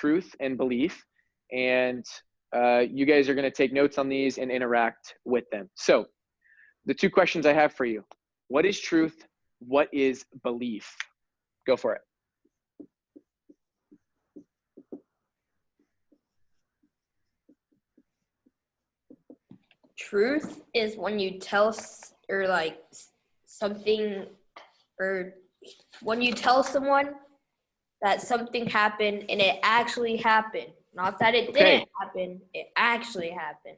truth and belief, and you guys are going to take notes on these and interact with them. So the two questions I have for you: what is truth? What is belief? Go for it. Truth is when you tell or like something, or when you tell someone that something happened and it actually happened. Not that it didn't happen, it actually happened.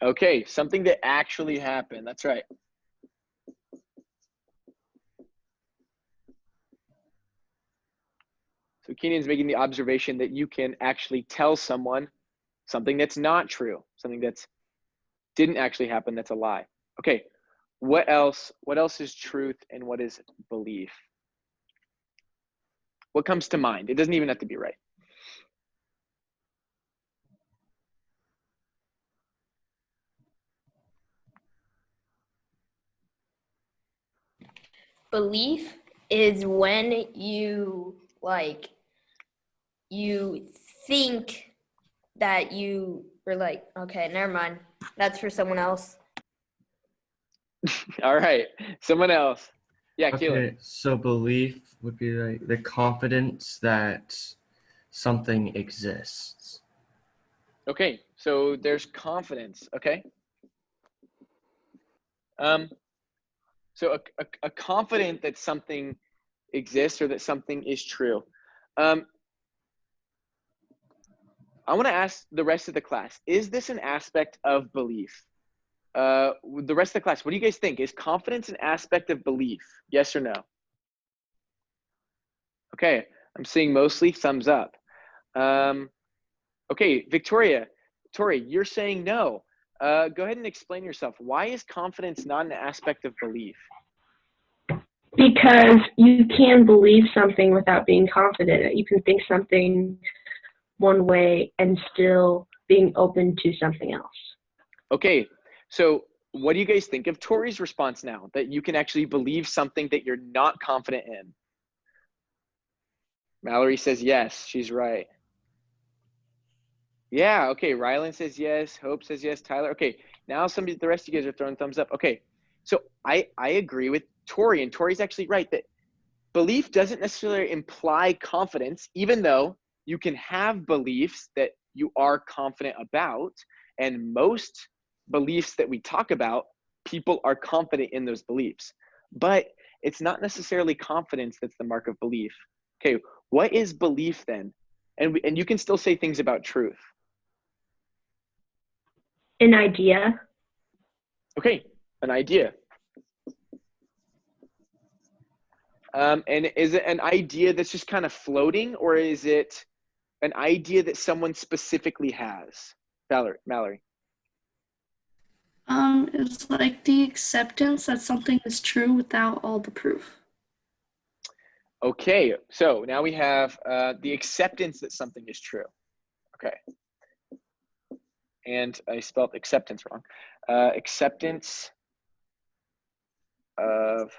Okay, something that actually happened. That's right. So Keenan's making the observation that you can actually tell someone something that's not true, something that's didn't actually happen, that's a lie. Okay, what else is truth and what is belief? What comes to mind? It doesn't even have to be right. Belief is when you think that you were like, okay, never mind. That's for someone else. All right, someone else. Yeah, Okay, Keelan. so belief would be like the confidence that something exists. Okay, so there's confidence. Okay. So a confident that something exists or that something is true. I want to ask the rest of the class: is this an aspect of belief? The rest of the class, what do you guys think? Is confidence an aspect of belief? Yes or no? Okay, I'm seeing mostly thumbs up. Okay, Victoria, Tori, you're saying no. Go ahead and explain yourself. Why is confidence not an aspect of belief? Because you can believe something without being confident. You can think something one way and still being open to something else. Okay, so what do you guys think of Tori's response now, that you can actually believe something that you're not confident in? Mallory says yes, she's right. Yeah, okay, Rylan says yes, Hope says yes, Tyler. Okay, now the rest of you guys are throwing thumbs up. Okay, so I agree with Tori, and Tori's actually right that belief doesn't necessarily imply confidence, even though you can have beliefs that you are confident about, and most beliefs that we talk about, people are confident in those beliefs. But it's not necessarily confidence that's the mark of belief. Okay, what is belief then? And you can still say things about truth. An idea. Okay, an idea. And is it an idea that's just kind of floating, or is it an idea that someone specifically has? Mallory. It's like the acceptance that something is true without all the proof. Okay, so now we have the acceptance that something is true. Okay. And I spelled acceptance wrong. Acceptance of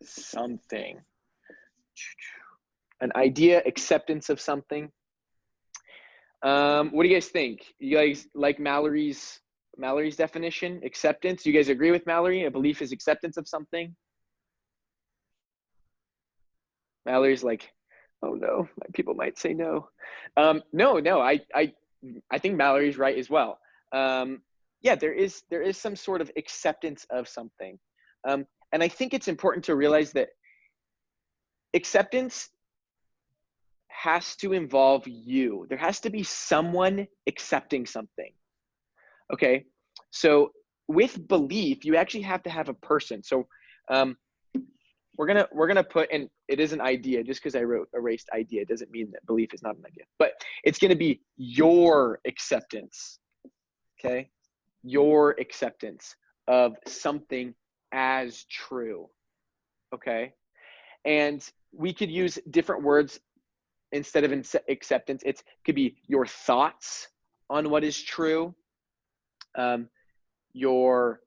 something. An idea, acceptance of something. What do you guys think? You guys like Mallory's definition? Acceptance. You guys agree with Mallory? A belief is acceptance of something. Mallory's like, oh no, people might say no. No, I think Mallory's right as well. Yeah, there is some sort of acceptance of something. And I think it's important to realize that acceptance has to involve you. There has to be someone accepting something. Okay, so with belief, you actually have to have a person. So we're gonna put, and it is an idea. Just because I wrote erased idea doesn't mean that belief is not an idea, but it's gonna be your acceptance. Okay, your acceptance of something as true. Okay, and we could use different words instead of acceptance. It could be your thoughts on what is true, your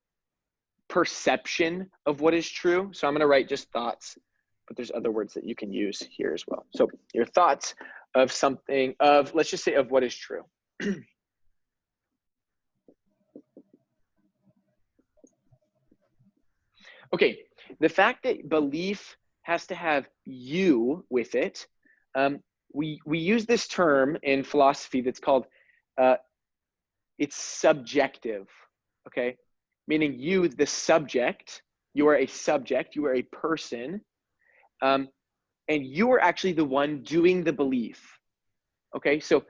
perception of what is true. So I'm going to write just thoughts. but there's other words that you can use here as well. So your thoughts of something, of, let's just say, of what is true. Okay, the fact that belief has to have you with it, we use this term in philosophy that's called, it's subjective, okay? Meaning you, the subject, you are a subject, you are a person, and you are actually the one doing the belief, okay? So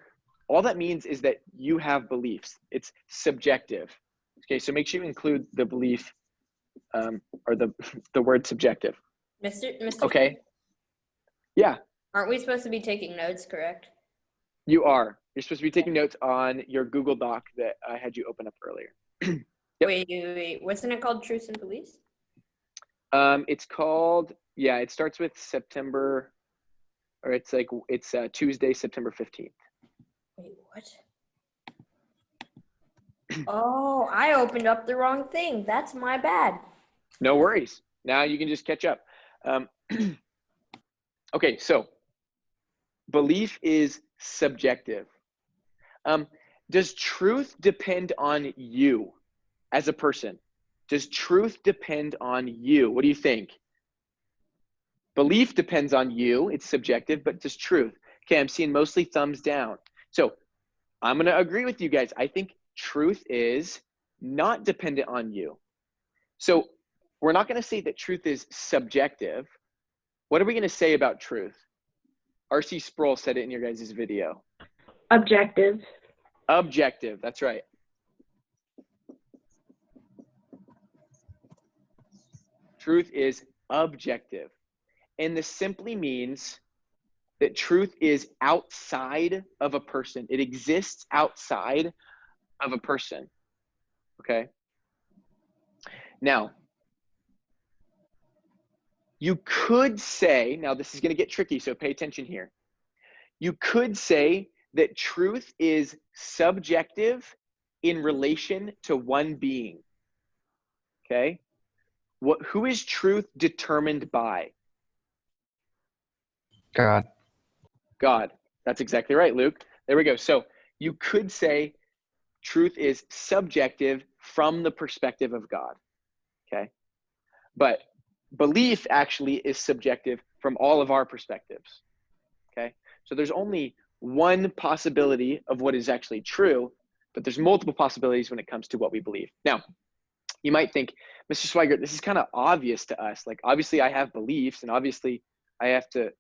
all that means is that you have beliefs. It's subjective, okay? So make sure you include the belief, or the word subjective. Mr. Okay. Yeah, Aren't we supposed to be taking notes, correct? you are. You're supposed to be taking notes on your Google Doc that I had you open up earlier. Yep. Wait. Wasn't it called Truths and Beliefs? It's called, yeah, it starts with September, or it's Tuesday, September 15th. Wait, what? Oh, I opened up the wrong thing. That's my bad. No worries. Now you can just catch up. Okay, so belief is subjective. Does truth depend on you as a person? Does truth depend on you? What do you think? Belief depends on you. It's subjective, but does truth? Okay, I'm seeing mostly thumbs down. So I'm going to agree with you guys. I think truth is not dependent on you. So we're not going to say that truth is subjective. What are we going to say about truth? R.C. Sproul said it in your guys' video. Objective. Objective, that's right. Truth is objective. And this simply means that truth is outside of a person. It exists outside of a person, okay? Now, you could say, now this is going to get tricky, so pay attention here. You could say that truth is subjective in relation to one being, okay? Who is truth determined by? God. God. That's exactly right, Luke. There we go. So you could say truth is subjective from the perspective of God, okay? But belief actually is subjective from all of our perspectives, okay? So there's only one possibility of what is actually true, but there's multiple possibilities when it comes to what we believe. Now, you might think, Mr. Swigert, this is kind of obvious to us. Like, obviously I have beliefs, and obviously I have to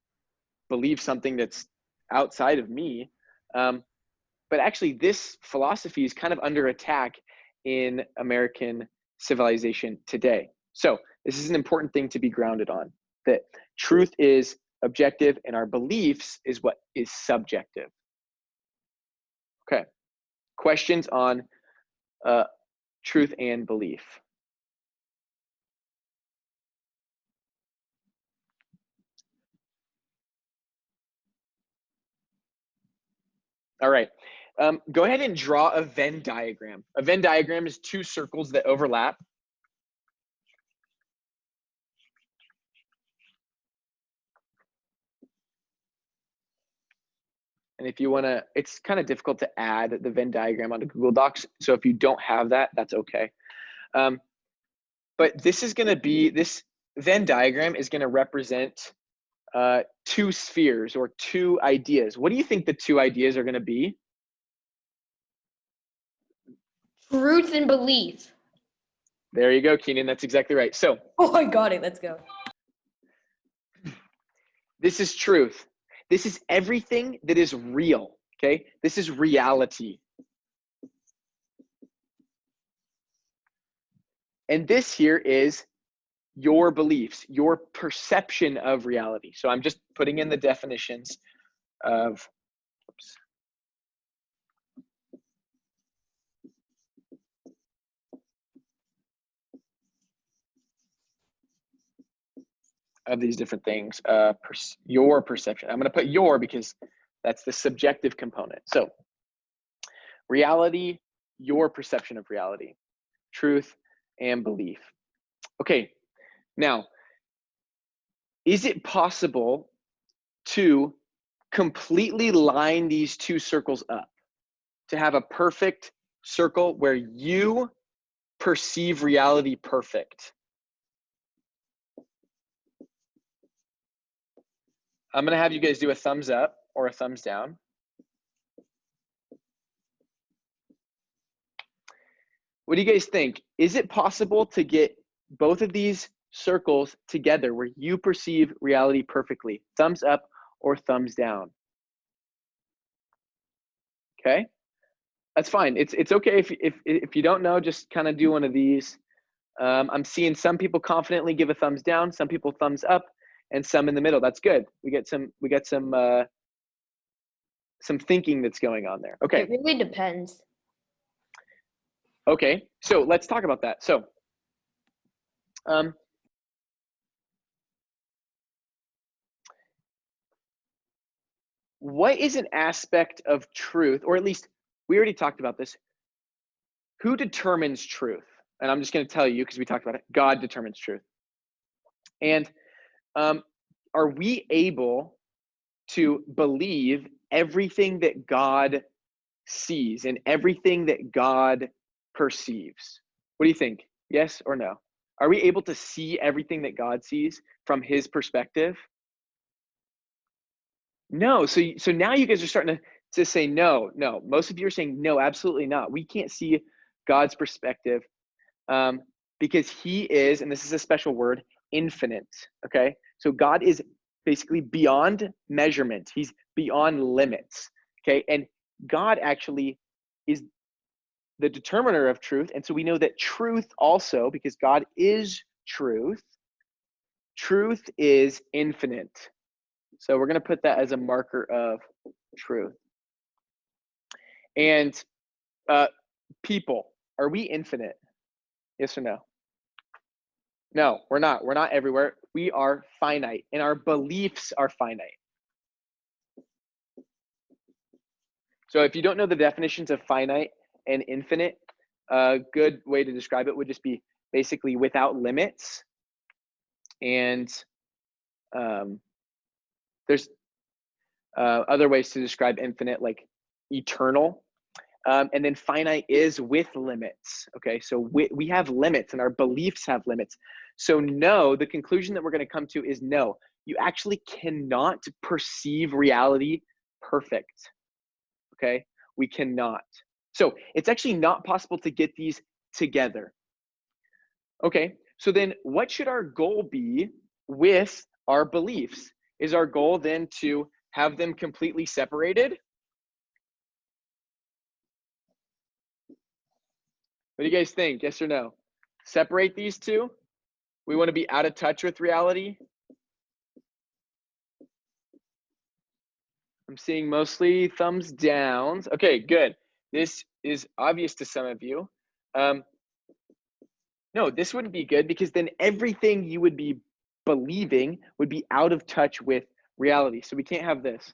believe something that's outside of me. But actually this philosophy is kind of under attack in American civilization today. So this is an important thing to be grounded on, that truth is objective and our beliefs is what is subjective. Okay, questions on truth and belief? All right, go ahead and draw a Venn diagram. A Venn diagram is two circles that overlap. And if you want to, it's kind of difficult to add the Venn diagram onto Google Docs. So if you don't have that, that's okay. But this is going to be, this Venn diagram is going to represent two spheres or two ideas. What do you think the two ideas are going to be? Truth and belief. There you go, Keenan. That's exactly right. So Oh, I got it. Let's go. this is truth. This is everything that is real, okay? This is reality. And this here is your beliefs, your perception of reality. So I'm just putting in the definitions of, oops. Of these different things, your perception. I'm going to put your because that's the subjective component. So reality, your perception of reality, truth, and belief. Okay, now is it possible to completely line these two circles up, to have a perfect circle where you perceive reality perfect? I'm going to have you guys do a thumbs up or a thumbs down. What do you guys think? Is it possible to get both of these circles together where you perceive reality perfectly? Thumbs up or thumbs down? Okay, that's fine. It's okay if you don't know, just kind of do one of these. I'm seeing some people confidently give a thumbs down, some people thumbs up, and some in the middle. That's good. We get some thinking that's going on there. Okay. It really depends. Okay, so let's talk about that. So, what is an aspect of truth, or at least we already talked about this? Who determines truth? And I'm just going to tell you because we talked about it. God determines truth. And are we able to believe everything that God sees and everything that God perceives? What do you think? Yes or no? Are we able to see everything that God sees from his perspective? No. So now you guys are starting to say no. Most of you are saying no, absolutely not. We can't see God's perspective because he is, and this is a special word, infinite. Okay, so God is basically beyond measurement. He's beyond limits. Okay, and God actually is the determiner of truth, and so we know that truth also, because God is truth, truth is infinite. So we're going to put that as a marker of truth. And people, are we infinite? Yes or no? No, we're not. We're not everywhere. We are finite, and our beliefs are finite. So if you don't know the definitions of finite and infinite, a good way to describe it would just be basically without limits. And there's other ways to describe infinite, like eternal. And then finite is with limits. Okay, so we have limits and our beliefs have limits. So no, the conclusion that we're going to come to is no, you actually cannot perceive reality perfect. Okay, we cannot. So it's actually not possible to get these together. Okay, so then what should our goal be with our beliefs? Is our goal then to have them completely separated? What do you guys think? Yes or no? Separate these two? We want to be out of touch with reality? I'm seeing mostly thumbs downs. Okay, good. This is obvious to some of you. No, this wouldn't be good because then everything you would be believing would be out of touch with reality. So we can't have this.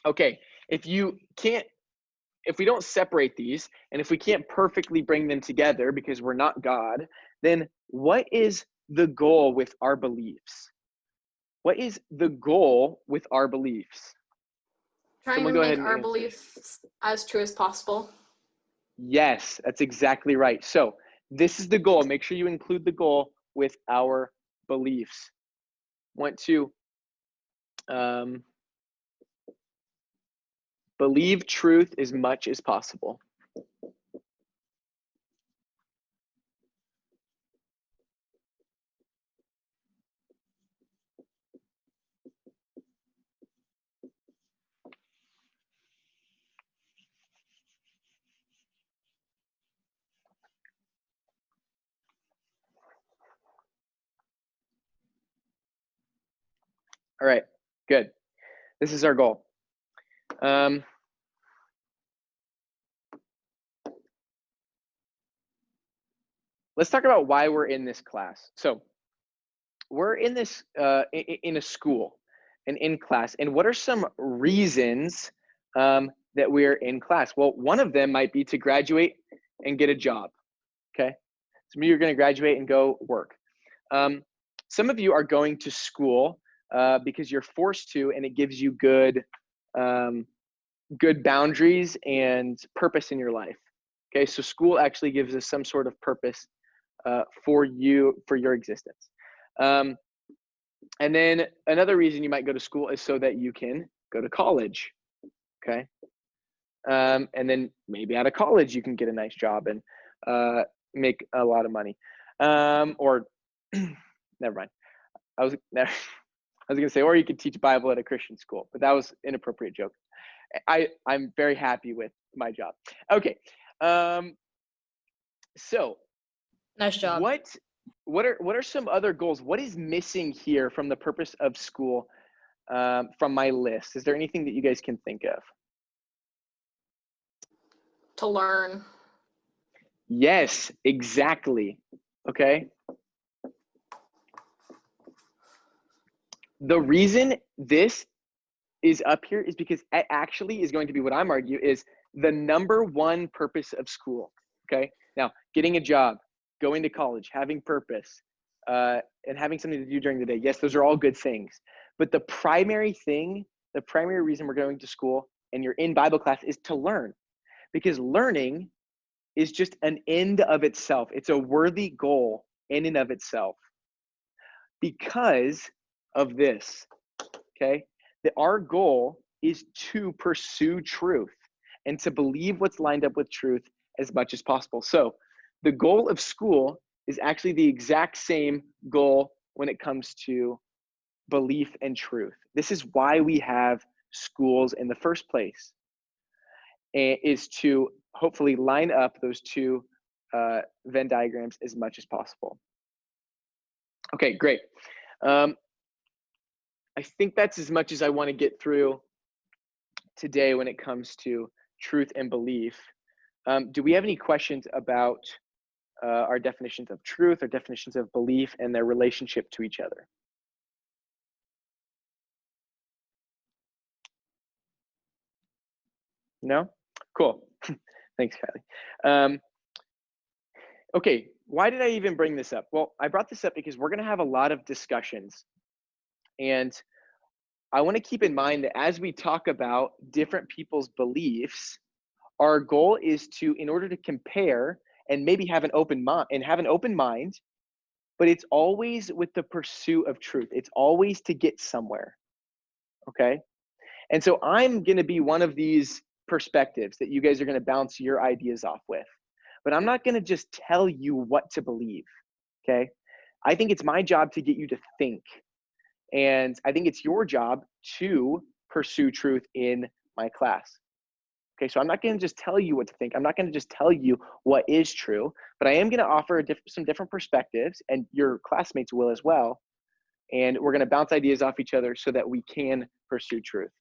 Okay, if we don't separate these, and if we can't perfectly bring them together because we're not God, then what is the goal with our beliefs? What is the goal with our beliefs? Trying Someone to go make ahead and our answer. beliefs as true as possible. Yes, that's exactly right. So this is the goal. Make sure you include the goal with our beliefs. Want to believe truth as much as possible. All right, good. This is our goal. Let's talk about why we're in this class. So we're in this in a school and in class. And what are some reasons that we're in class? Well, one of them might be to graduate and get a job. Okay, some of you are going to graduate and go work. some of you are going to school because you're forced to, and it gives you good boundaries and purpose in your life. Okay, so school actually gives us some sort of purpose for your existence. And then another reason you might go to school is so that you can go to college. Okay, and then maybe out of college you can get a nice job and make a lot of money. Or never mind. I was gonna say, or you could teach Bible at a Christian school, but that was an inappropriate joke. I'm very happy with my job. Okay, so Nice job. what are some other goals? What is missing here from the purpose of school from my list? Is there anything that you guys can think of? To learn. Yes, exactly. Okay. The reason this is up here is because it actually is going to be what I'm arguing is the number one purpose of school. Okay. Now, getting a job, going to college, having purpose, and having something to do during the day. Yes, those are all good things. But the primary reason we're going to school and you're in Bible class is to learn. Because learning is just an end of itself. It's a worthy goal in and of itself. Because of this, okay? That our goal is to pursue truth and to believe what's lined up with truth as much as possible. So the goal of school is actually the exact same goal when it comes to belief and truth. This is why we have schools in the first place, and is to hopefully line up those two Venn diagrams as much as possible. Okay, great. I think that's as much as I want to get through today when it comes to truth and belief. Do we have any questions about our definitions of truth, our definitions of belief, and their relationship to each other? No? Cool. Thanks, Kylie. Okay, why did I even bring this up? Well, I brought this up because we're going to have a lot of discussions. And I want to keep in mind that as we talk about different people's beliefs, our goal is to, in order to compare and maybe have an open mind, but it's always with the pursuit of truth. It's always to get somewhere. Okay? And so I'm going to be one of these perspectives that you guys are going to bounce your ideas off with. But I'm not going to just tell you what to believe. Okay? I think it's my job to get you to think. And I think it's your job to pursue truth in my class. Okay, so I'm not going to just tell you what to think. I'm not going to just tell you what is true, but I am going to offer some different perspectives, and your classmates will as well. And we're going to bounce ideas off each other so that we can pursue truth.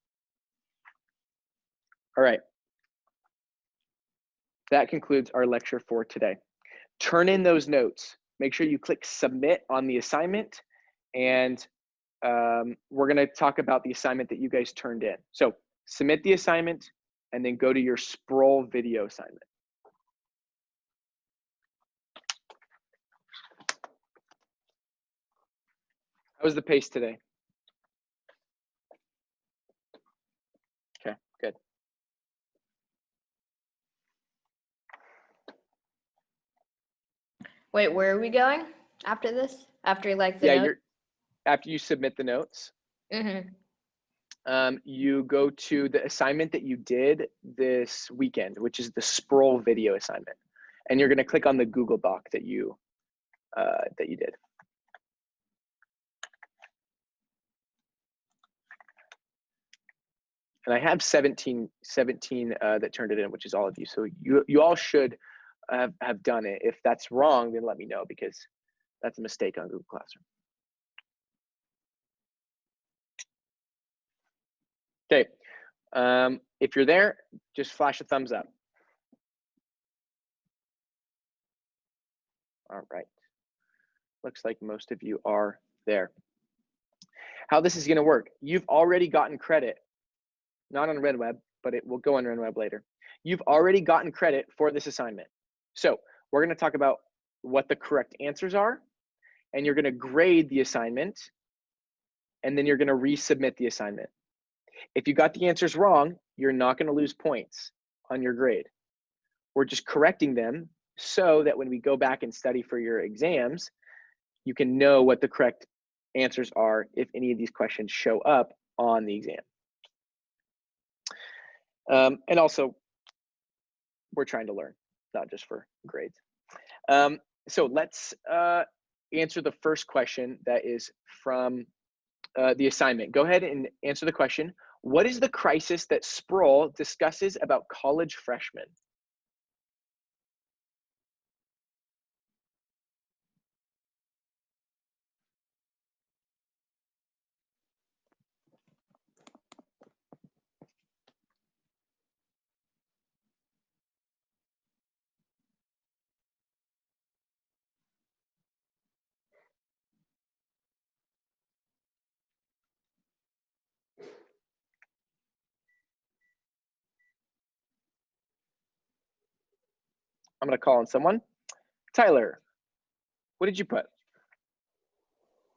All right. That concludes our lecture for today. Turn in those notes. Make sure you click submit on the assignment, and we're going to talk about the assignment that you guys turned in. So submit the assignment and then go to your Sproul video assignment. How was the pace today? Okay, good. Wait, where are we going after this? After like the note? After you submit the notes, you go to the assignment that you did this weekend, which is the Sproul video assignment, and you're going to click on the Google Doc that you did. And I have 17 that turned it in, which is all of you. So you all should have done it. If that's wrong, then let me know, because that's a mistake on Google Classroom. Okay, if you're there, just flash a thumbs up. All right, looks like most of you are there. How this is gonna work, you've already gotten credit, not on RedWeb, but it will go on RedWeb later. You've already gotten credit for this assignment. So we're gonna talk about what the correct answers are, and you're going to grade the assignment, and then you're going to resubmit the assignment. If you got the answers wrong, you're not going to lose points on your grade. We're just correcting them so that when we go back and study for your exams, you can know what the correct answers are if any of these questions show up on the exam. And also, we're trying to learn, not just for grades. So let's answer the first question that is from the assignment. Go ahead and answer the question. What is the crisis that Sproul discusses about college freshmen? I'm going to call on someone. Tyler, what did you put?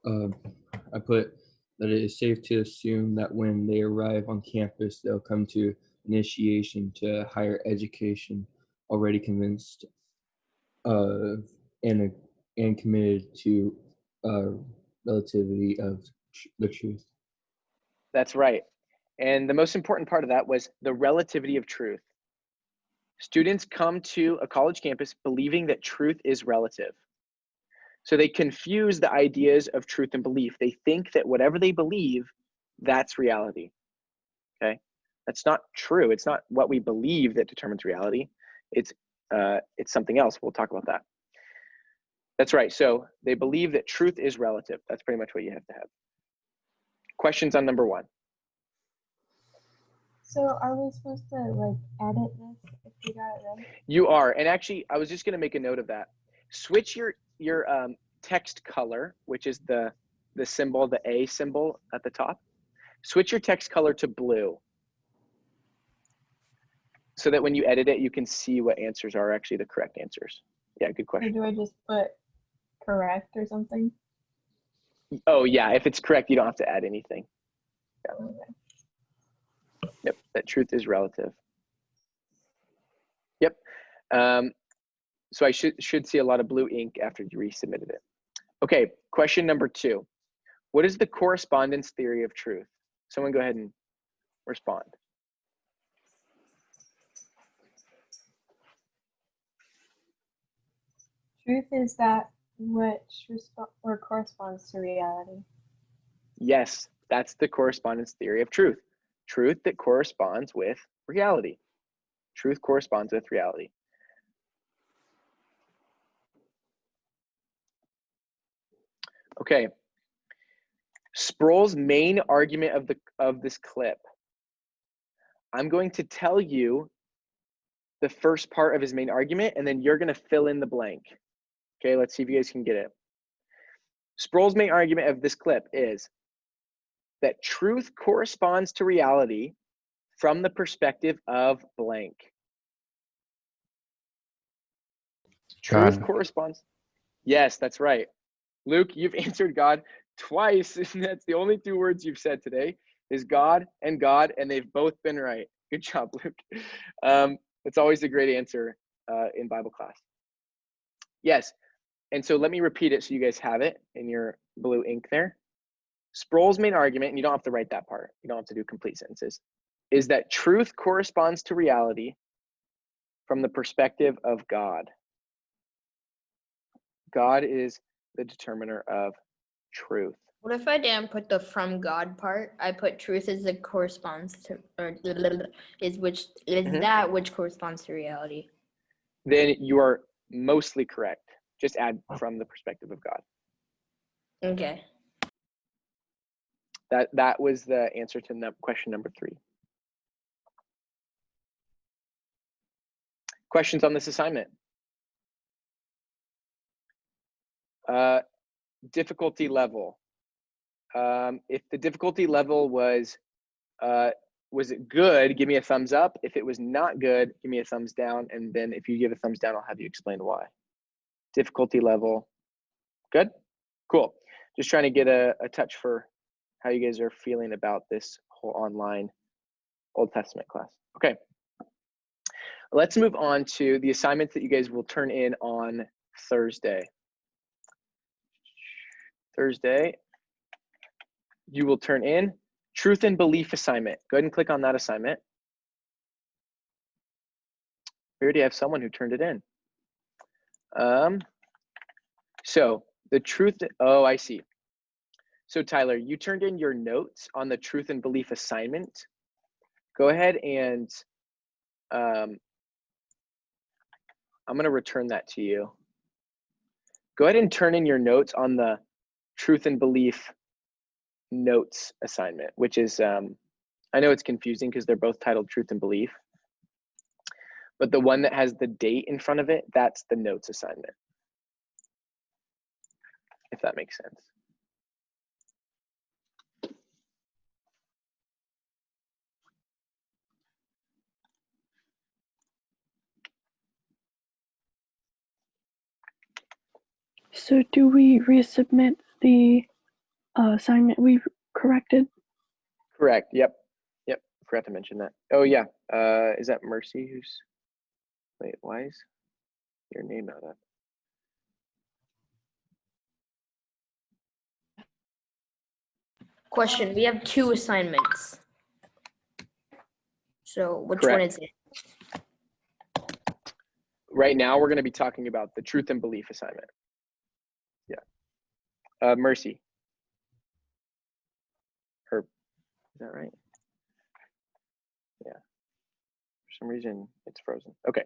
I put that it is safe to assume that when they arrive on campus, they'll come to initiation to higher education, already convinced and committed to relativity of the truth. That's right. And the most important part of that was the relativity of truth. Students come to a college campus believing that truth is relative. So they confuse the ideas of truth and belief. They think that whatever they believe, that's reality. Okay? That's not true. It's not what we believe that determines reality. It's something else. We'll talk about that. That's right. So they believe that truth is relative. That's pretty much what you have to have. Questions on number 1? So are we supposed to like edit this if we got it right? You are. And actually, I was just going to make a note of that. Switch your text color, which is the symbol, the A symbol at the top. Switch your text color to blue so that when you edit it, you can see what answers are actually the correct answers. Yeah, good Or question. do I just put correct or something? Oh, yeah. If it's correct, you don't have to add anything. Yeah. Okay. Yep, that truth is relative. Yep. So I should see a lot of blue ink after you resubmitted it. Okay, question number 2. What is the correspondence theory of truth? Someone go ahead and respond. Truth is that which corresponds to reality. Yes, that's the correspondence theory of truth. Truth that corresponds with reality. Truth corresponds with reality. Okay. Sproul's main argument of this clip. I'm going to tell you the first part of his main argument, and then you're going to fill in the blank. Okay, let's see if you guys can get it. Sproul's main argument of this clip is that truth corresponds to reality from the perspective of blank. Truth corresponds. Yes, that's right. Luke, you've answered God twice, and that's the only 2 words you've said today is God, and they've both been right. Good job, Luke. It's always a great answer in Bible class. Yes, and so let me repeat it so you guys have it in your blue ink there. Sproul's main argument, and you don't have to write that part, you don't have to do complete sentences, is that truth corresponds to reality from the perspective of God. God is the determiner of truth. What if I didn't put the from God part? I put truth is it corresponds to, or is that which corresponds to reality. Then you are mostly correct. Just add from the perspective of God. Okay. That was the answer to question number 3. Questions on this assignment? Difficulty level. If the difficulty level was it good, give me a thumbs up. If it was not good, give me a thumbs down. And then if you give a thumbs down, I'll have you explain why. Difficulty level, good? Cool. Just trying to get a touch for how you guys are feeling about this whole online Old Testament class. Okay. Let's move on to the assignments that you guys will turn in on Thursday. Thursday, you will turn in truth and belief assignment. Go ahead and click on that assignment. We already have someone who turned it in. So the truth, oh, I see. So Tyler, you turned in your notes on the truth and belief assignment. Go ahead and I'm gonna return that to you. Go ahead and turn in your notes on the truth and belief notes assignment, which is, I know it's confusing because they're both titled truth and belief, but the one that has the date in front of it, that's the notes assignment, if that makes sense. So do we resubmit the assignment we corrected? Correct, yep, forgot to mention that. Oh yeah, is that Mercy who's, wait, why is your name not up? Question, we have 2 assignments. So which one Correct. is it? Right now, we're gonna be talking about the truth and belief assignment. Yeah, Mercy. Herb, is that right? Yeah, for some reason it's frozen. Okay.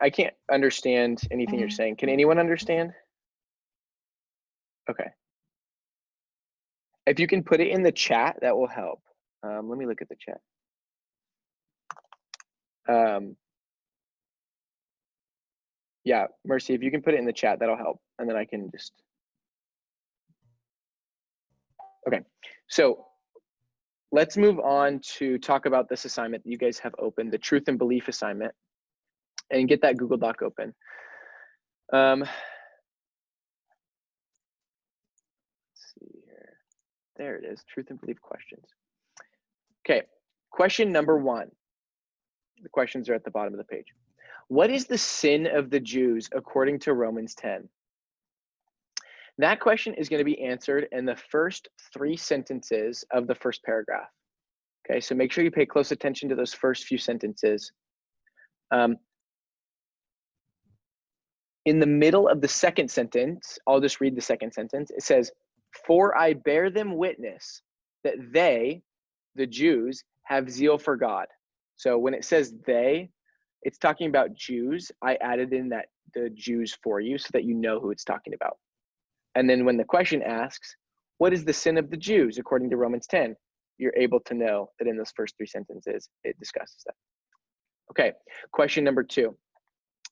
I can't understand anything you're saying. Can anyone understand? Okay. If you can put it in the chat, that will help. Let me look at the chat. Yeah, Mercy, if you can put it in the chat, that'll help. And then I can just, okay. So let's move on to talk about this assignment that you guys have open, the truth and belief assignment, and get that Google Doc open. Let's see here. There it is, truth and belief questions. Okay, question number 1. The questions are at the bottom of the page. What is the sin of the Jews according to Romans 10? That question is going to be answered in the first 3 sentences of the first paragraph. Okay, so make sure you pay close attention to those first few sentences. In the middle of the second sentence, I'll just read the second sentence. It says, "For I bear them witness that they, the Jews, have zeal for God." So when it says they, it's talking about Jews. I added in that the Jews for you so that you know who it's talking about. And then when the question asks, what is the sin of the Jews according to Romans 10? You're able to know that in those first 3 sentences, it discusses that. Okay, question number 2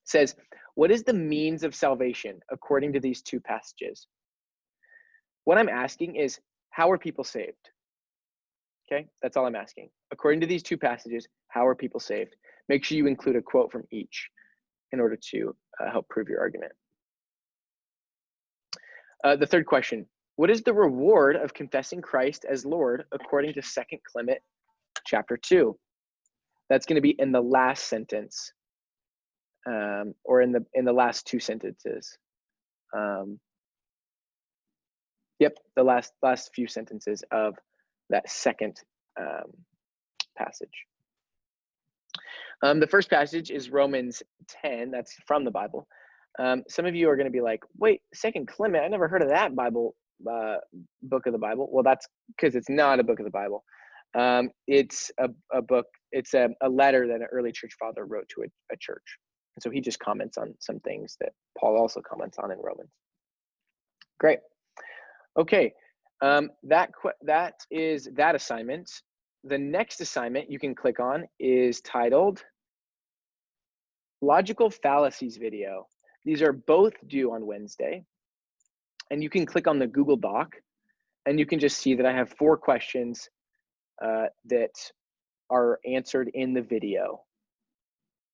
says, what is the means of salvation according to these 2 passages? What I'm asking is, how are people saved? Okay, that's all I'm asking. According to these 2 passages, how are people saved? Make sure you include a quote from each in order to help prove your argument. The third question, what is the reward of confessing Christ as Lord according to 2 Clement chapter 2? That's going to be in the last sentence, or in the last 2 sentences. Yep, the last few sentences of that second passage. The first passage is Romans 10. That's from the Bible. Some of you are going to be like, wait, 2 Clement, I never heard of that Bible book of the Bible. Well, that's because it's not a book of the Bible. It's a book. It's a letter that an early church father wrote to a church. And so he just comments on some things that Paul also comments on in Romans. Great. Okay, that is that assignment. The next assignment you can click on is titled Logical Fallacies Video. These are both due on Wednesday. and you can click on the Google Doc, and you can just see that I have 4 questions that are answered in the video,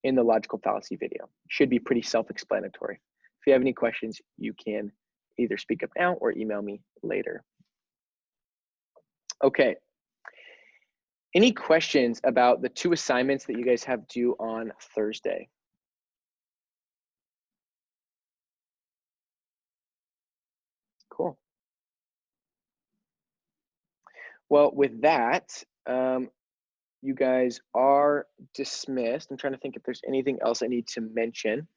in the logical fallacy video. Should be pretty self-explanatory. If you have any questions, you can either speak up now or email me later. Okay. Any questions about the 2 assignments that you guys have due on Thursday? Cool. Well, with that, you guys are dismissed. I'm trying to think if there's anything else I need to mention.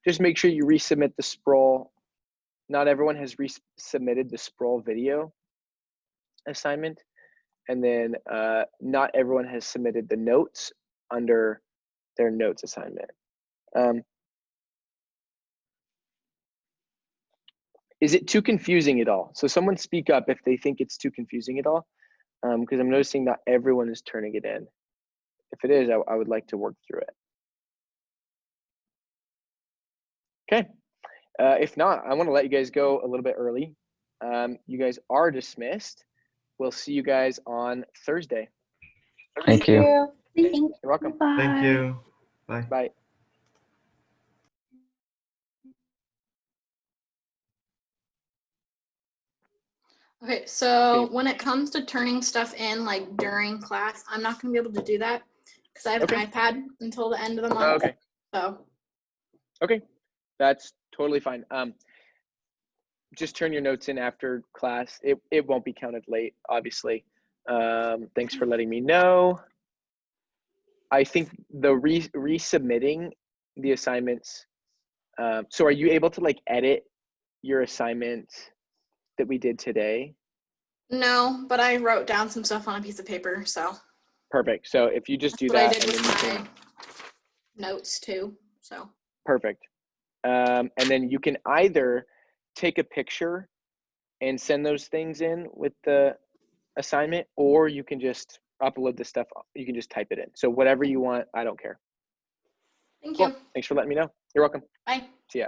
Just make sure you resubmit the Sproul. Not everyone has resubmitted the Sproul video assignment. And then not everyone has submitted the notes under their notes assignment. Is it too confusing at all? So someone speak up if they think it's too confusing at all, because I'm noticing not everyone is turning it in. If it is, I would like to work through it. Okay. If not, I want to let you guys go a little bit early. You guys are dismissed. We'll see you guys on Thursday. Thank you. You're welcome. Thank you. Bye. Bye. Okay, so Okay. when it comes to turning stuff in like during class, I'm not gonna be able to do that because I have Okay. an iPad until the end of the month. Okay. So Okay. That's totally fine. Just turn your notes in after class. It won't be counted late, obviously. Thanks for letting me know. I think the resubmitting the assignments. So are you able to like edit your assignment that we did today? no, but I wrote down some stuff on a piece of paper, so Perfect. So if you just do what I that, did and with then you my can, notes too. So perfect. And then you can either take a picture and send those things in with the assignment, or you can just upload the stuff. You can just type it in. So whatever you want, I don't care. thank Cool. you. Thanks for letting me know. You're welcome. Bye. See ya.